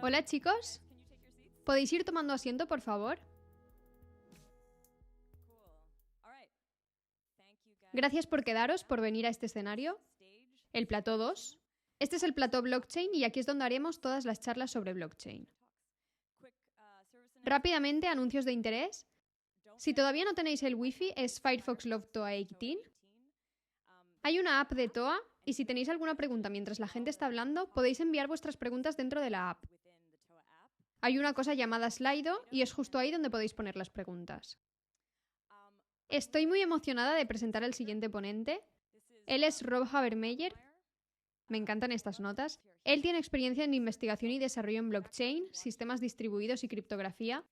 Hola chicos, ¿podéis ir tomando asiento, por favor? Gracias por quedaros, por venir a este escenario. El plató 2. Este es el plató blockchain y aquí es donde haremos todas las charlas sobre blockchain. Rápidamente, anuncios de interés. Si todavía no tenéis el wifi, es Firefox Love TOA 18. Hay una app de TOA y si tenéis alguna pregunta mientras la gente está hablando, podéis enviar vuestras preguntas dentro de la app. Hay una cosa llamada Slido y es justo ahí donde podéis poner las preguntas. Estoy muy emocionada de presentar al siguiente ponente. Él es Rob Habermeyer. Me encantan estas notas. Él tiene experiencia en investigación y desarrollo en blockchain, sistemas distribuidos y criptografía.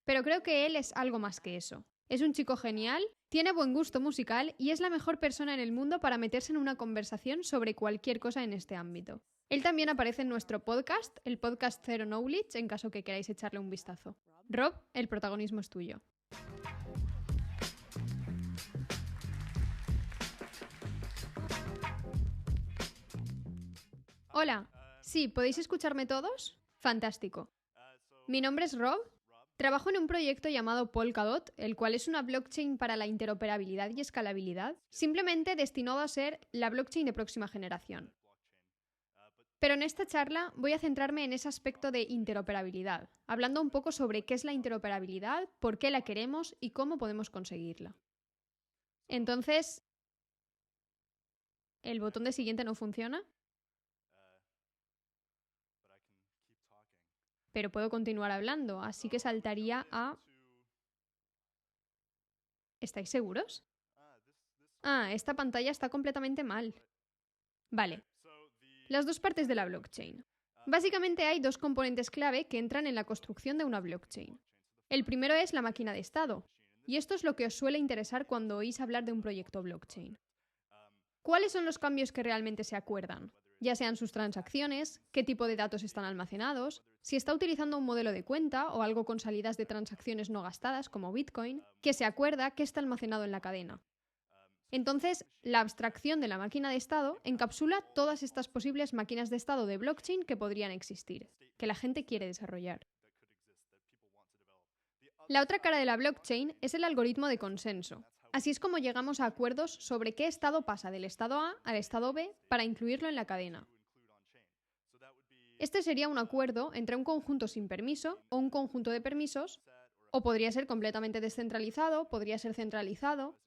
Pero creo que él es algo más que eso. Es un chico genial, tiene buen gusto musical y es la mejor persona en el mundo para meterse en una conversación sobre cualquier cosa en este ámbito. Él también aparece en nuestro podcast, el podcast Zero Knowledge, en caso que queráis echarle un vistazo. Rob, el protagonismo es tuyo. Hola. Sí, ¿podéis escucharme todos? Fantástico. Mi nombre es Rob. Trabajo en un proyecto llamado Polkadot, el cual es una blockchain para la interoperabilidad y escalabilidad, simplemente destinado a ser la blockchain de próxima generación. Pero en esta charla voy a centrarme en ese aspecto de interoperabilidad, hablando un poco sobre qué es la interoperabilidad, por qué la queremos y cómo podemos conseguirla. Entonces, ¿el botón de siguiente no funciona? Pero puedo continuar hablando, así que saltaría a... ¿Estáis seguros? Esta pantalla está completamente mal. Vale. Las dos partes de la blockchain. Básicamente hay dos componentes clave que entran en la construcción de una blockchain. El primero es la máquina de estado, y esto es lo que os suele interesar cuando oís hablar de un proyecto blockchain. ¿Cuáles son los cambios que realmente se acuerdan? Ya sean sus transacciones, qué tipo de datos están almacenados, si está utilizando un modelo de cuenta o algo con salidas de transacciones no gastadas como Bitcoin, que se acuerda qué está almacenado en la cadena. Entonces, la abstracción de la máquina de estado encapsula todas estas posibles máquinas de estado de blockchain que podrían existir, que la gente quiere desarrollar. La otra cara de la blockchain es el algoritmo de consenso. Así es como llegamos a acuerdos sobre qué estado pasa del estado A al estado B para incluirlo en la cadena. Este sería un acuerdo entre un conjunto sin permiso o un conjunto de permisos, o podría ser completamente descentralizado, podría ser centralizado.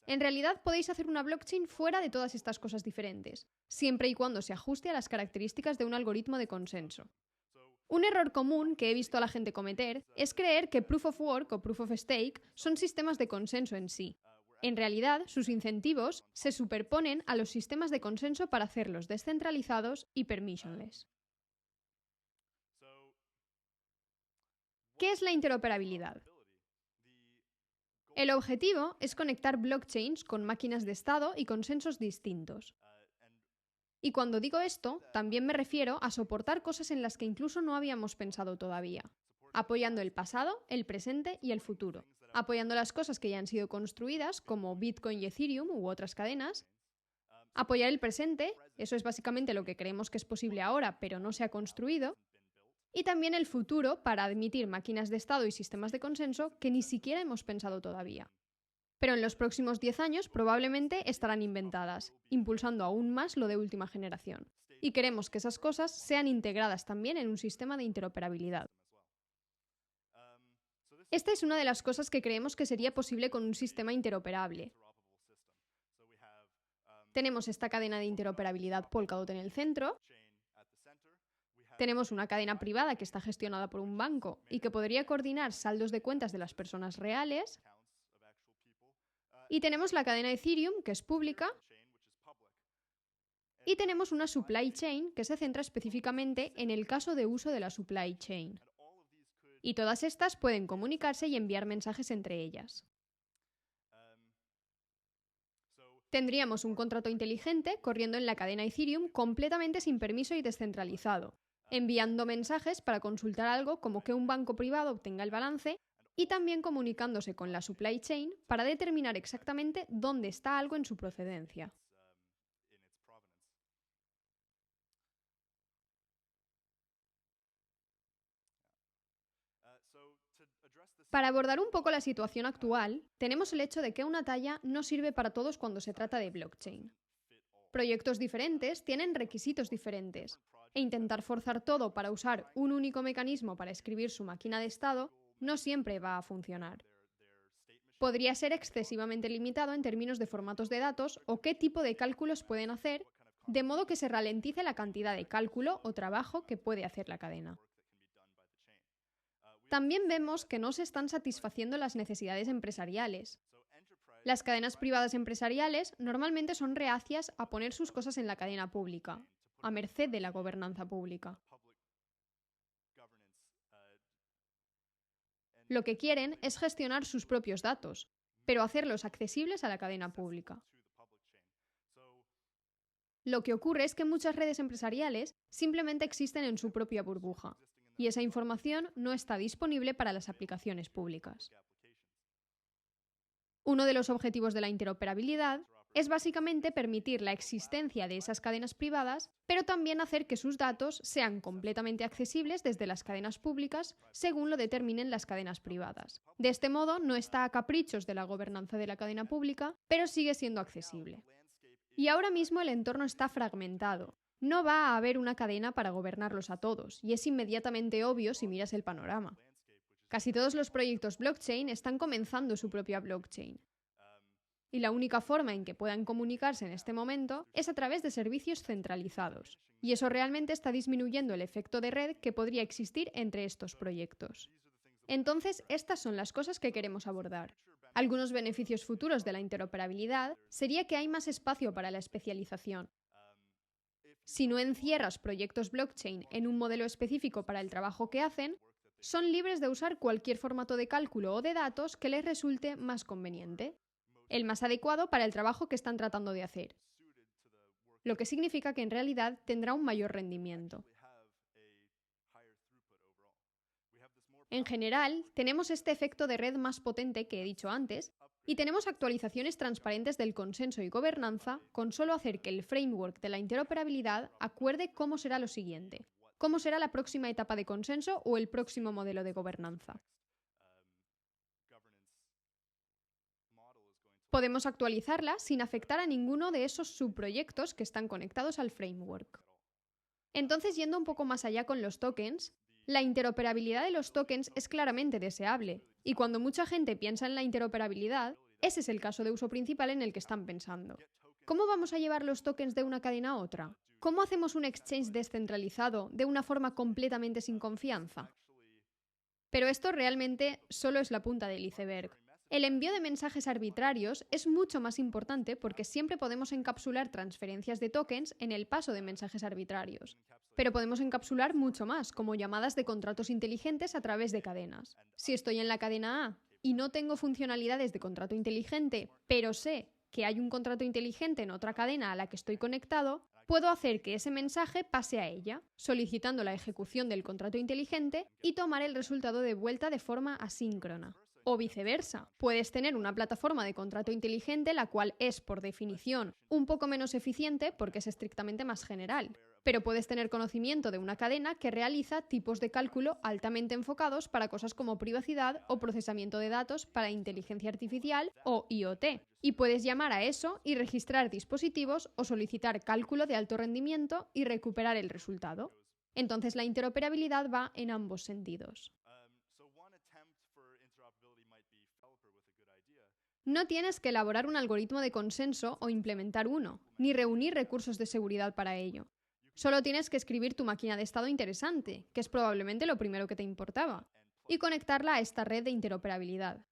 En realidad podéis hacer una blockchain fuera de todas estas cosas diferentes, siempre y cuando se ajuste a las características de un algoritmo de consenso. Un error común que he visto a la gente cometer es creer que Proof of Work o Proof of Stake son sistemas de consenso en sí. En realidad, sus incentivos se superponen a los sistemas de consenso para hacerlos descentralizados y permissionless. ¿Qué es la interoperabilidad? El objetivo es conectar blockchains con máquinas de estado y consensos distintos. Y cuando digo esto, también me refiero a soportar cosas en las que incluso no habíamos pensado todavía, apoyando el pasado, el presente y el futuro, apoyando las cosas que ya han sido construidas, como Bitcoin y Ethereum u otras cadenas, apoyar el presente, eso es básicamente lo que creemos que es posible ahora, pero no se ha construido, y también el futuro para admitir máquinas de estado y sistemas de consenso que ni siquiera hemos pensado todavía. Pero en los próximos 10 años probablemente estarán inventadas, impulsando aún más lo de última generación. Y queremos que esas cosas sean integradas también en un sistema de interoperabilidad. Esta es una de las cosas que creemos que sería posible con un sistema interoperable. Tenemos esta cadena de interoperabilidad Polkadot en el centro. Tenemos una cadena privada que está gestionada por un banco y que podría coordinar saldos de cuentas de las personas reales. Y tenemos la cadena Ethereum, que es pública. Y tenemos una supply chain que se centra específicamente en el caso de uso de la supply chain. Y todas estas pueden comunicarse y enviar mensajes entre ellas. Tendríamos un contrato inteligente corriendo en la cadena Ethereum completamente sin permiso y descentralizado, enviando mensajes para consultar algo como que un banco privado obtenga el balance y también comunicándose con la supply chain para determinar exactamente dónde está algo en su procedencia. Para abordar un poco la situación actual, tenemos el hecho de que una talla no sirve para todos cuando se trata de blockchain. Proyectos diferentes tienen requisitos diferentes, e intentar forzar todo para usar un único mecanismo para escribir su máquina de estado no siempre va a funcionar. Podría ser excesivamente limitado en términos de formatos de datos o qué tipo de cálculos pueden hacer, de modo que se ralentice la cantidad de cálculo o trabajo que puede hacer la cadena. También vemos que no se están satisfaciendo las necesidades empresariales. Las cadenas privadas empresariales normalmente son reacias a poner sus cosas en la cadena pública, a merced de la gobernanza pública. Lo que quieren es gestionar sus propios datos, pero hacerlos accesibles a la cadena pública. Lo que ocurre es que muchas redes empresariales simplemente existen en su propia burbuja, y esa información no está disponible para las aplicaciones públicas. Uno de los objetivos de la interoperabilidad es básicamente permitir la existencia de esas cadenas privadas, pero también hacer que sus datos sean completamente accesibles desde las cadenas públicas según lo determinen las cadenas privadas. De este modo, no está a caprichos de la gobernanza de la cadena pública, pero sigue siendo accesible. Y ahora mismo el entorno está fragmentado. No va a haber una cadena para gobernarlos a todos, y es inmediatamente obvio si miras el panorama. Casi todos los proyectos blockchain están comenzando su propia blockchain. Y la única forma en que puedan comunicarse en este momento es a través de servicios centralizados. Y eso realmente está disminuyendo el efecto de red que podría existir entre estos proyectos. Entonces, estas son las cosas que queremos abordar. Algunos beneficios futuros de la interoperabilidad sería que hay más espacio para la especialización. Si no encierras proyectos blockchain en un modelo específico para el trabajo que hacen, son libres de usar cualquier formato de cálculo o de datos que les resulte más conveniente, el más adecuado para el trabajo que están tratando de hacer, lo que significa que en realidad tendrá un mayor rendimiento. En general, tenemos este efecto de red más potente que he dicho antes, y tenemos actualizaciones transparentes del consenso y gobernanza con solo hacer que el framework de la interoperabilidad acuerde cómo será lo siguiente, cómo será la próxima etapa de consenso o el próximo modelo de gobernanza. Podemos actualizarla sin afectar a ninguno de esos subproyectos que están conectados al framework. Entonces, yendo un poco más allá con los tokens, la interoperabilidad de los tokens es claramente deseable, y cuando mucha gente piensa en la interoperabilidad, ese es el caso de uso principal en el que están pensando. ¿Cómo vamos a llevar los tokens de una cadena a otra? ¿Cómo hacemos un exchange descentralizado de una forma completamente sin confianza? Pero esto realmente solo es la punta del iceberg. El envío de mensajes arbitrarios es mucho más importante porque siempre podemos encapsular transferencias de tokens en el paso de mensajes arbitrarios. Pero podemos encapsular mucho más, como llamadas de contratos inteligentes a través de cadenas. Si estoy en la cadena A y no tengo funcionalidades de contrato inteligente, pero sé que hay un contrato inteligente en otra cadena a la que estoy conectado, puedo hacer que ese mensaje pase a ella, solicitando la ejecución del contrato inteligente y tomar el resultado de vuelta de forma asíncrona. O viceversa, puedes tener una plataforma de contrato inteligente la cual es, por definición, un poco menos eficiente porque es estrictamente más general, pero puedes tener conocimiento de una cadena que realiza tipos de cálculo altamente enfocados para cosas como privacidad o procesamiento de datos para inteligencia artificial o IoT, y puedes llamar a eso y registrar dispositivos o solicitar cálculo de alto rendimiento y recuperar el resultado. Entonces la interoperabilidad va en ambos sentidos. No tienes que elaborar un algoritmo de consenso o implementar uno, ni reunir recursos de seguridad para ello. Solo tienes que escribir tu máquina de estado interesante, que es probablemente lo primero que te importaba, y conectarla a esta red de interoperabilidad.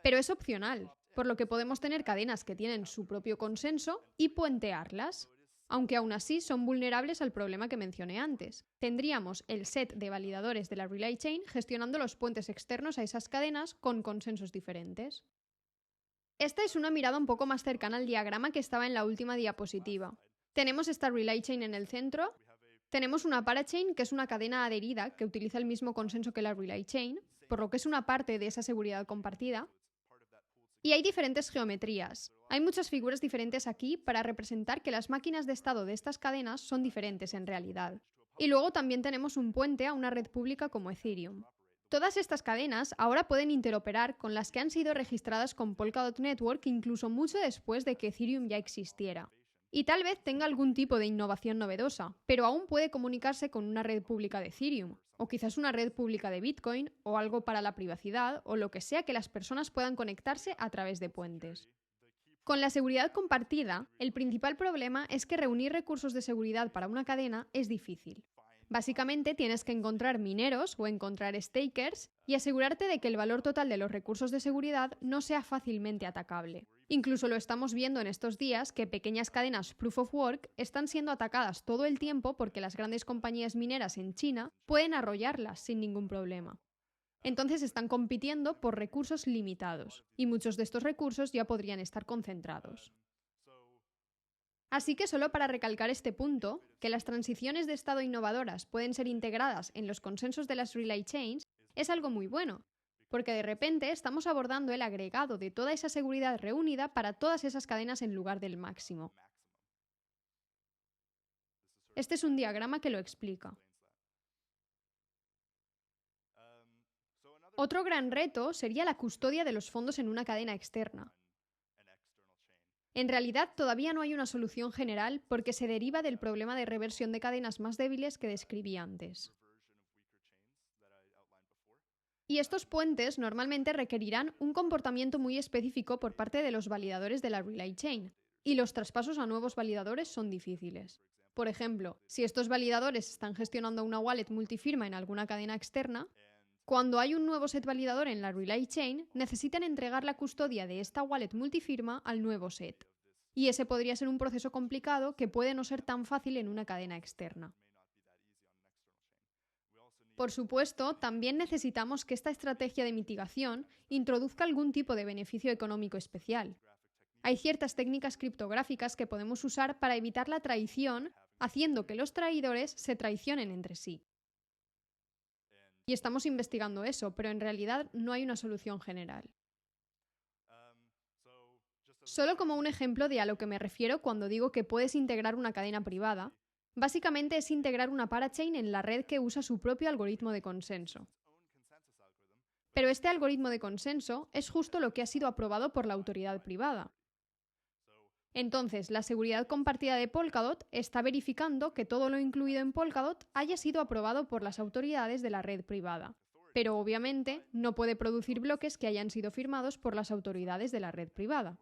Pero es opcional, por lo que podemos tener cadenas que tienen su propio consenso y puentearlas, aunque aún así son vulnerables al problema que mencioné antes. Tendríamos el set de validadores de la Relay Chain gestionando los puentes externos a esas cadenas con consensos diferentes. Esta es una mirada un poco más cercana al diagrama que estaba en la última diapositiva. Tenemos esta Relay Chain en el centro, tenemos una Parachain, que es una cadena adherida que utiliza el mismo consenso que la Relay Chain, por lo que es una parte de esa seguridad compartida. Y hay diferentes geometrías. Hay muchas figuras diferentes aquí para representar que las máquinas de estado de estas cadenas son diferentes en realidad. Y luego también tenemos un puente a una red pública como Ethereum. Todas estas cadenas ahora pueden interoperar con las que han sido registradas con Polkadot Network incluso mucho después de que Ethereum ya existiera. Y tal vez tenga algún tipo de innovación novedosa, pero aún puede comunicarse con una red pública de Ethereum, o quizás una red pública de Bitcoin, o algo para la privacidad, o lo que sea que las personas puedan conectarse a través de puentes. Con la seguridad compartida, el principal problema es que reunir recursos de seguridad para una cadena es difícil. Básicamente tienes que encontrar mineros o encontrar stakers y asegurarte de que el valor total de los recursos de seguridad no sea fácilmente atacable. Incluso lo estamos viendo en estos días que pequeñas cadenas Proof of Work están siendo atacadas todo el tiempo porque las grandes compañías mineras en China pueden arrollarlas sin ningún problema. Entonces están compitiendo por recursos limitados, y muchos de estos recursos ya podrían estar concentrados. Así que solo para recalcar este punto, que las transiciones de estado innovadoras pueden ser integradas en los consensos de las Relay Chains, es algo muy bueno, porque de repente estamos abordando el agregado de toda esa seguridad reunida para todas esas cadenas en lugar del máximo. Este es un diagrama que lo explica. Otro gran reto sería la custodia de los fondos en una cadena externa. En realidad, todavía no hay una solución general porque se deriva del problema de reversión de cadenas más débiles que describí antes. Y estos puentes normalmente requerirán un comportamiento muy específico por parte de los validadores de la Relay Chain, y los traspasos a nuevos validadores son difíciles. Por ejemplo, si estos validadores están gestionando una wallet multifirma en alguna cadena externa, cuando hay un nuevo set validador en la Relay Chain, necesitan entregar la custodia de esta wallet multifirma al nuevo set. Y ese podría ser un proceso complicado que puede no ser tan fácil en una cadena externa. Por supuesto, también necesitamos que esta estrategia de mitigación introduzca algún tipo de beneficio económico especial. Hay ciertas técnicas criptográficas que podemos usar para evitar la traición, haciendo que los traidores se traicionen entre sí. Y estamos investigando eso, pero en realidad no hay una solución general. Solo como un ejemplo de a lo que me refiero cuando digo que puedes integrar una cadena privada, básicamente es integrar una parachain en la red que usa su propio algoritmo de consenso. Pero este algoritmo de consenso es justo lo que ha sido aprobado por la autoridad privada. Entonces, la seguridad compartida de Polkadot está verificando que todo lo incluido en Polkadot haya sido aprobado por las autoridades de la red privada. Pero obviamente no puede producir bloques que hayan sido firmados por las autoridades de la red privada.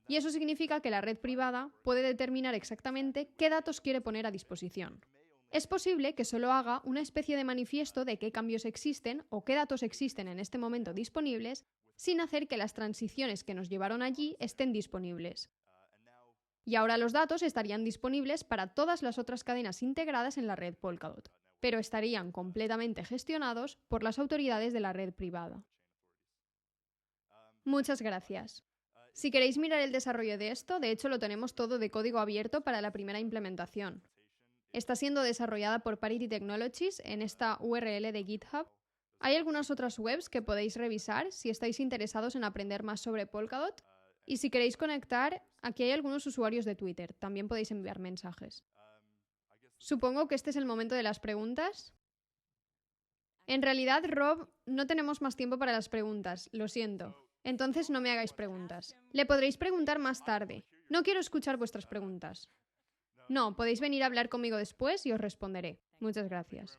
Y eso significa que la red privada puede determinar exactamente qué datos quiere poner a disposición. Es posible que solo haga una especie de manifiesto de qué cambios existen o qué datos existen en este momento disponibles, sin hacer que las transiciones que nos llevaron allí estén disponibles. Y ahora los datos estarían disponibles para todas las otras cadenas integradas en la red Polkadot, pero estarían completamente gestionados por las autoridades de la red privada. Muchas gracias. Si queréis mirar el desarrollo de esto, de hecho lo tenemos todo de código abierto para la primera implementación. Está siendo desarrollada por Parity Technologies en esta URL de GitHub. Hay algunas otras webs que podéis revisar si estáis interesados en aprender más sobre Polkadot. Y si queréis conectar, aquí hay algunos usuarios de Twitter, también podéis enviar mensajes. Supongo que este es el momento de las preguntas. En realidad, Rob, no tenemos más tiempo para las preguntas, lo siento. Entonces no me hagáis preguntas. Le podréis preguntar más tarde. No quiero escuchar vuestras preguntas. No, podéis venir a hablar conmigo después y os responderé. Muchas gracias.